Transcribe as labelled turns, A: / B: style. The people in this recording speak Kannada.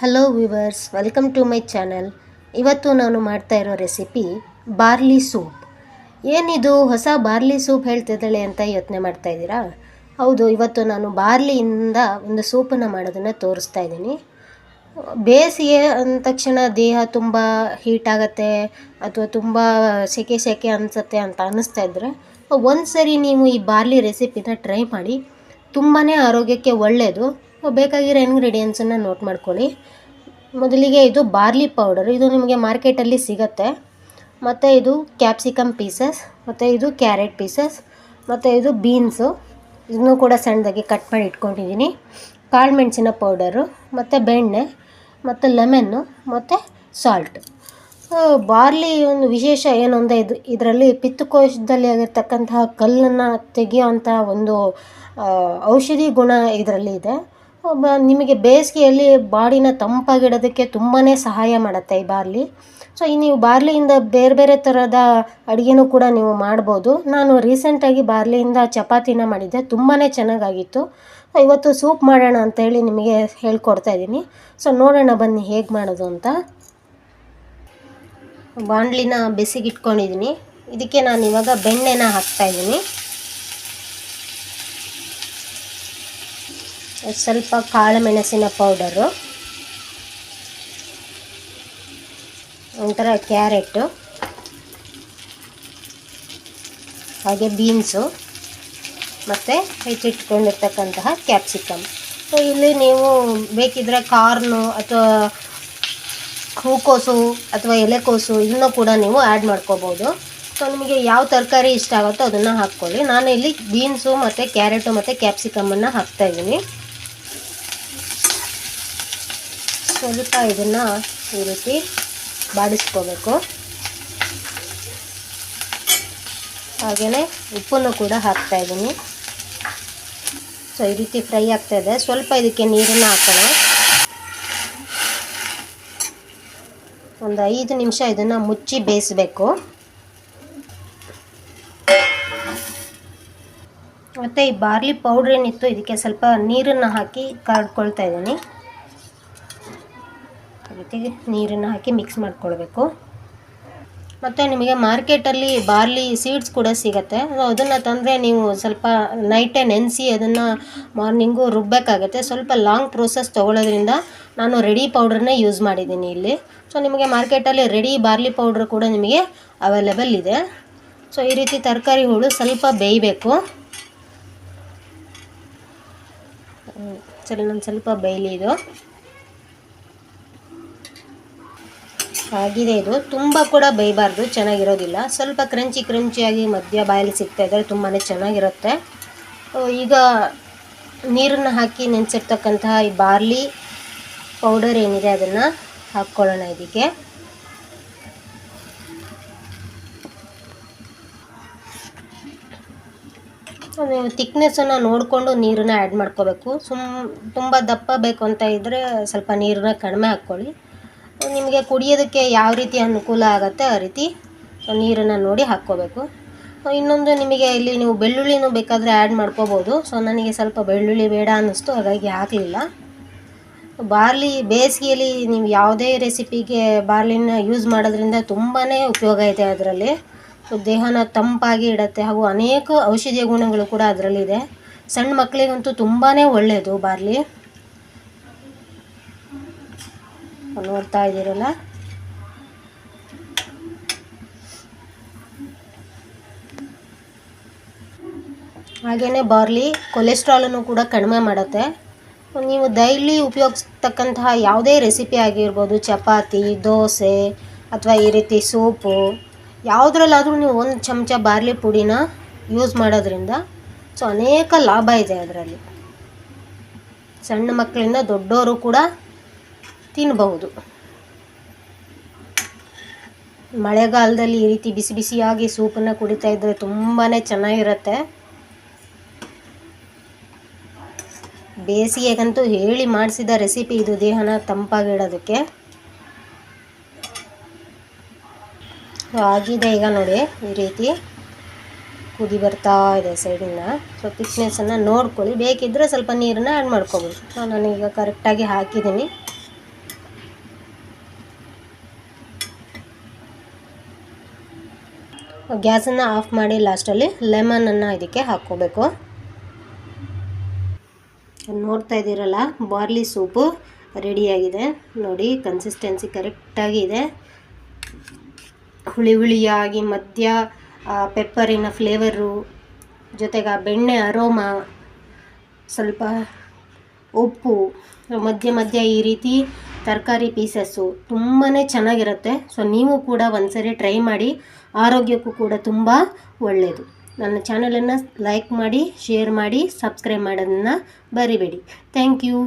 A: Hello viewers, welcome to my channel. ಇವತ್ತು ನಾನು ಮಾಡ್ತಾ ಇರೋ ರೆಸಿಪಿ ಬಾರ್ಲಿ ಸೂಪ್. ಏನಿದು ಹೊಸ ಬಾರ್ಲಿ ಸೂಪ್ ಹೇಳ್ತಿದ್ದಾಳೆ ಅಂತ ಯೋಚನೆ ಮಾಡ್ತಾ ಇದ್ದೀರಾ? ಹೌದು, ಇವತ್ತು ನಾನು ಬಾರ್ಲಿಯಿಂದ ಒಂದು ಸೂಪನ್ನು ಮಾಡೋದನ್ನು ತೋರಿಸ್ತಾ ಇದ್ದೀನಿ. ಬೇಸಿಗೆ ಅಂದ ತಕ್ಷಣ ದೇಹ ತುಂಬ ಹೀಟ್ ಆಗುತ್ತೆ ಅಥವಾ ತುಂಬ ಸೆಕೆ ಅನಿಸುತ್ತೆ ಅಂತ ಅನ್ನಿಸ್ತಾ ಇದ್ದರೆ ಒಂದು ಸರಿ ನೀವು ಈ ಬಾರ್ಲಿ ರೆಸಿಪಿನ ಟ್ರೈ ಮಾಡಿ. ತುಂಬಾ ಆರೋಗ್ಯಕ್ಕೆ ಒಳ್ಳೆಯದು. ಬೇಕಾಗಿರೋ ಇಂಗ್ರೀಡಿಯೆಂಟ್ಸನ್ನು ನೋಟ್ ಮಾಡ್ಕೊಳ್ಳಿ. ಮೊದಲಿಗೆ ಇದು ಬಾರ್ಲಿ ಪೌಡರ್, ಇದು ನಿಮಗೆ ಮಾರ್ಕೆಟಲ್ಲಿ ಸಿಗುತ್ತೆ. ಮತ್ತು ಇದು ಕ್ಯಾಪ್ಸಿಕಮ್ ಪೀಸಸ್, ಮತ್ತು ಇದು ಕ್ಯಾರೆಟ್ ಪೀಸಸ್, ಮತ್ತು ಇದು ಬೀನ್ಸು, ಇದನ್ನು ಕೂಡ ಸಣ್ಣದಾಗಿ ಕಟ್ ಮಾಡಿ ಇಟ್ಕೊಂಡಿದ್ದೀನಿ. ಕಾಳು ಮೆಣಸಿನ ಪೌಡರು, ಮತ್ತು ಬೆಣ್ಣೆ, ಮತ್ತು ಲೆಮನ್ನು, ಮತ್ತು ಸಾಲ್ಟ್. ಬಾರ್ಲಿ ಒಂದು ವಿಶೇಷ ಏನು ಅಂದರೆ ಇದರಲ್ಲಿ ಪಿತ್ತಕೋಶದಲ್ಲಿ ಆಗಿರ್ತಕ್ಕಂತಹ ಕಲ್ಲನ್ನು ತೆಗೆಯುವಂಥ ಒಂದು ಔಷಧಿ ಗುಣ ಇದರಲ್ಲಿ ಇದೆ. ನಿಮಗೆ ಬೇಸಿಗೆಯಲ್ಲಿ ಬಾಡಿನ ತಂಪಾಗಿಡೋದಕ್ಕೆ ತುಂಬಾ ಸಹಾಯ ಮಾಡುತ್ತೆ ಈ ಬಾರ್ಲಿ. ಸೊ ನೀವು ಬಾರ್ಲಿಯಿಂದ ಬೇರೆ ಬೇರೆ ಥರದ ಅಡುಗೆನೂ ಕೂಡ ನೀವು ಮಾಡ್ಬೋದು. ನಾನು ರೀಸೆಂಟಾಗಿ ಬಾರ್ಲಿಯಿಂದ ಚಪಾತಿನ ಮಾಡಿದ್ದೆ, ತುಂಬಾ ಚೆನ್ನಾಗಾಗಿತ್ತು. ಇವತ್ತು ಸೂಪ್ ಮಾಡೋಣ ಅಂತೇಳಿ ನಿಮಗೆ ಹೇಳ್ಕೊಡ್ತಾ ಇದ್ದೀನಿ. ಸೊ ನೋಡೋಣ ಬನ್ನಿ ಹೇಗೆ ಮಾಡೋದು ಅಂತ. ಬಾಣಲಿನ ಬಿಸಿಗಿಟ್ಕೊಂಡಿದ್ದೀನಿ. ಇದಕ್ಕೆ ನಾನು ಇವಾಗ ಬೆಣ್ಣೆನ ಹಾಕ್ತಾಯಿದ್ದೀನಿ. ಸ್ವಲ್ಪ ಕಾಳು ಮೆಣಸಿನ ಪೌಡರು, ಒಂಥರ ಕ್ಯಾರೆಟು, ಹಾಗೆ ಬೀನ್ಸು, ಮತ್ತು ಹೆಚ್ಚಿಟ್ಕೊಂಡಿರ್ತಕ್ಕಂತಹ ಕ್ಯಾಪ್ಸಿಕಮ್. ಸೊ ಇಲ್ಲಿ ನೀವು ಬೇಕಿದ್ದರೆ ಕಾರ್ನು ಅಥವಾ ಹೂಕೋಸು ಅಥವಾ ಎಲೆಕೋಸು ಇದನ್ನು ಕೂಡ ನೀವು ಆ್ಯಡ್ ಮಾಡ್ಕೋಬೋದು. ಸೊ ನಿಮಗೆ ಯಾವ ತರಕಾರಿ ಇಷ್ಟ ಆಗುತ್ತೋ ಅದನ್ನು ಹಾಕ್ಕೊಳ್ಳಿ. ನಾನು ಇಲ್ಲಿ ಬೀನ್ಸು ಮತ್ತು ಕ್ಯಾರೆಟು ಮತ್ತು ಕ್ಯಾಪ್ಸಿಕಮನ್ನು ಹಾಕ್ತಾಯಿದ್ದೀನಿ. ಸ್ವಲ್ಪ ಇದನ್ನು ಈ ರೀತಿ ಬಾಡಿಸ್ಕೋಬೇಕು. ಹಾಗೆಯೇ ಉಪ್ಪನ್ನು ಕೂಡ ಹಾಕ್ತಾಯಿದ್ದೀನಿ. ಸೊ ಈ ರೀತಿ ಫ್ರೈ ಆಗ್ತಾಯಿದೆ. ಸ್ವಲ್ಪ ಇದಕ್ಕೆ ನೀರನ್ನು ಹಾಕೋಣ. ಒಂದು 5 ನಿಮಿಷ ಇದನ್ನು ಮುಚ್ಚಿ ಬೇಯಿಸಬೇಕು. ಮತ್ತು ಈ ಬಾರ್ಲಿ ಪೌಡ್ರ್ ಏನಿತ್ತು ಇದಕ್ಕೆ ಸ್ವಲ್ಪ ನೀರನ್ನು ಹಾಕಿ ಕರ್ಕೊಳ್ತಾ ಇದ್ದೀನಿ. ರೀತಿ ನೀರನ್ನು ಹಾಕಿ ಮಿಕ್ಸ್ ಮಾಡ್ಕೊಳ್ಬೇಕು. ಮತ್ತು ನಿಮಗೆ ಮಾರ್ಕೆಟಲ್ಲಿ ಬಾರ್ಲಿ ಸೀಡ್ಸ್ ಕೂಡ ಸಿಗುತ್ತೆ. ಅದನ್ನು ತಂದರೆ ನೀವು ಸ್ವಲ್ಪ ನೈಟೇ ನೆನೆಸಿ ಅದನ್ನು ಮಾರ್ನಿಂಗು ರುಬ್ಬಬೇಕಾಗತ್ತೆ. ಸ್ವಲ್ಪ ಲಾಂಗ್ ಪ್ರೋಸೆಸ್ ತೊಗೊಳ್ಳೋದ್ರಿಂದ ನಾನು ರೆಡಿ ಪೌಡ್ರನ್ನೇ ಯೂಸ್ ಮಾಡಿದ್ದೀನಿ ಇಲ್ಲಿ. ಸೊ ನಿಮಗೆ ಮಾರ್ಕೆಟಲ್ಲಿ ರೆಡಿ ಬಾರ್ಲಿ ಪೌಡ್ರ್ ಕೂಡ ನಿಮಗೆ ಅವೈಲೇಬಲ್ ಇದೆ. ಸೊ ಈ ರೀತಿ ತರಕಾರಿಗಳು ಸ್ವಲ್ಪ ಬೇಯಬೇಕು. ಸರಿ, ನಾನು ಸ್ವಲ್ಪ ಬೇಯಲಿ. ಇದು ಆಗಿದೆ. ಇದು ತುಂಬ ಕೂಡ ಬೇಯಬಾರ್ದು, ಚೆನ್ನಾಗಿರೋದಿಲ್ಲ. ಸ್ವಲ್ಪ ಕ್ರಂಚಿಯಾಗಿ ಮಧ್ಯ ಬಾಯಲ್ಲಿ ಸಿಗ್ತಾಯಿದ್ರೆ ತುಂಬಾ ಚೆನ್ನಾಗಿರುತ್ತೆ. ಈಗ ನೀರನ್ನು ಹಾಕಿ ನೆನೆಸಿರ್ತಕ್ಕಂತಹ ಈ ಬಾರ್ಲಿ ಪೌಡರ್ ಏನಿದೆ ಅದನ್ನು ಹಾಕ್ಕೊಳ್ಳೋಣ ಇದಕ್ಕೆ. ನೀವು ತಿಕ್ನೆಸ್ಸನ್ನು ನೋಡಿಕೊಂಡು ನೀರನ್ನು ಆ್ಯಡ್ ಮಾಡ್ಕೋಬೇಕು. ತುಂಬ ದಪ್ಪ ಬೇಕು ಅಂತ ಇದ್ದರೆ ಸ್ವಲ್ಪ ನೀರನ್ನ ಕಡಿಮೆ ಹಾಕ್ಕೊಳ್ಳಿ. ನಿಮಗೆ ಕುಡಿಯೋದಕ್ಕೆ ಯಾವ ರೀತಿ ಅನುಕೂಲ ಆಗುತ್ತೆ ಆ ರೀತಿ ನೀರನ್ನು ನೋಡಿ ಹಾಕ್ಕೋಬೇಕು. ಇನ್ನೊಂದು, ನಿಮಗೆ ಇಲ್ಲಿ ನೀವು ಬೆಳ್ಳುಳ್ಳಿನೂ ಬೇಕಾದರೆ ಆ್ಯಡ್ ಮಾಡ್ಕೋಬೋದು. ಸೊ ನನಗೆ ಸ್ವಲ್ಪ ಬೆಳ್ಳುಳ್ಳಿ ಬೇಡ ಅನ್ನಿಸ್ತು, ಹಾಗಾಗಿ ಹಾಕಲಿಲ್ಲ. ಬಾರ್ಲಿ ಬೇಸಿಗೆಯಲ್ಲಿ ನೀವು ಯಾವುದೇ ರೆಸಿಪಿಗೆ ಬಾರ್ಲಿನ ಯೂಸ್ ಮಾಡೋದ್ರಿಂದ ತುಂಬಾ ಉಪಯೋಗ ಇದೆ ಅದರಲ್ಲಿ. ಸೊ ದೇಹನ ತಂಪಾಗಿ ಇಡುತ್ತೆ, ಹಾಗೂ ಅನೇಕ ಔಷಧೀಯ ಗುಣಗಳು ಕೂಡ ಅದರಲ್ಲಿದೆ. ಸಣ್ಣ ಮಕ್ಕಳಿಗಂತೂ ತುಂಬಾ ಒಳ್ಳೆಯದು ಬಾರ್ಲಿ. ನೋಡ್ತಾ ಇದ್ದೀರಲ್ಲ. ಹಾಗೆಯೇ ಬಾರ್ಲಿ ಕೊಲೆಸ್ಟ್ರಾಲನ್ನು ಕೂಡ ಕಡಿಮೆ ಮಾಡುತ್ತೆ. ನೀವು ಡೈಲಿ ಉಪಯೋಗಿಸ್ತಕ್ಕಂತಹ ಯಾವುದೇ ರೆಸಿಪಿ ಆಗಿರ್ಬೋದು, ಚಪಾತಿ, ದೋಸೆ ಅಥವಾ ಈ ರೀತಿ ಸೂಪು, ಯಾವುದ್ರಲ್ಲಾದರೂ ನೀವು 1 ಚಮಚ ಬಾರ್ಲಿ ಪುಡಿನ ಯೂಸ್ ಮಾಡೋದ್ರಿಂದ ಸೊ ಅನೇಕ ಲಾಭ ಇದೆ ಅದರಲ್ಲಿ. ಸಣ್ಣ ಮಕ್ಕಳಿಂದ ದೊಡ್ಡವರು ಕೂಡ ತಿನ್ನಬಹುದು. ಮಳೆಗಾಲದಲ್ಲಿ ಈ ರೀತಿ ಬಿಸಿಯಾಗಿ ಸೂಪನ್ನು ಕುಡಿತಾ ಇದ್ದರೆ ತುಂಬಾ ಚೆನ್ನಾಗಿರುತ್ತೆ. ಬೇಸಿಗೆಗಂತೂ ಹೇಳಿ ಮಾಡಿಸಿದ ರೆಸಿಪಿ ಇದು, ದೇಹನ ತಂಪಾಗಿಡೋದಕ್ಕೆ. ಆಗಿದೆ ಈಗ ನೋಡಿ, ಈ ರೀತಿ ಕುದಿ ಬರ್ತಾ ಇದೆ ಸೈಡಿಂದ. ಸೊ ತಿಕ್ನೆಸ್ಸನ್ನು ನೋಡ್ಕೊಳ್ಳಿ, ಬೇಕಿದ್ದರೆ ಸ್ವಲ್ಪ ನೀರನ್ನು ಆ್ಯಡ್ ಮಾಡ್ಕೊಬೋದು. ನಾನೀಗ ಕರೆಕ್ಟಾಗಿ ಹಾಕಿದ್ದೀನಿ. ಗ್ಯಾಸನ್ನು ಆಫ್ ಮಾಡಿ ಲಾಸ್ಟಲ್ಲಿ ಲೆಮನನ್ನು ಇದಕ್ಕೆ ಹಾಕ್ಕೋಬೇಕು. ನೋಡ್ತಾ ಇದ್ದೀರಲ್ಲ, ಬಾರ್ಲಿ ಸೂಪು ರೆಡಿಯಾಗಿದೆ ನೋಡಿ. ಕನ್ಸಿಸ್ಟೆನ್ಸಿ ಕರೆಕ್ಟಾಗಿದೆ, ಹುಳಿ ಹುಳಿಯಾಗಿ, ಮಧ್ಯ ಪೆಪ್ಪರಿನ ಫ್ಲೇವರು ಜೊತೆಗೆ ಆ ಬೆಣ್ಣೆ ಅರೋಮಾ, ಸ್ವಲ್ಪ ಉಪ್ಪು, ಮಧ್ಯ ಮಧ್ಯ ಈ ರೀತಿ ತರಕಾರಿ ಪೀಸಸ್ಸು ತುಂಬಾ ಚೆನ್ನಾಗಿರುತ್ತೆ. ಸೊ ನೀವು ಕೂಡ ಒಂದ್ಸರಿ ಟ್ರೈ ಮಾಡಿ, ಆರೋಗ್ಯಕ್ಕೂ ಕೂಡ ತುಂಬ ಒಳ್ಳೆಯದು. ನನ್ನ ಚಾನಲನ್ನು ಲೈಕ್ ಮಾಡಿ, ಶೇರ್ ಮಾಡಿ, ಸಬ್ಸ್ಕ್ರೈಬ್ ಮಾಡೋದನ್ನು ಮರಿಬೇಡಿ. Thank you.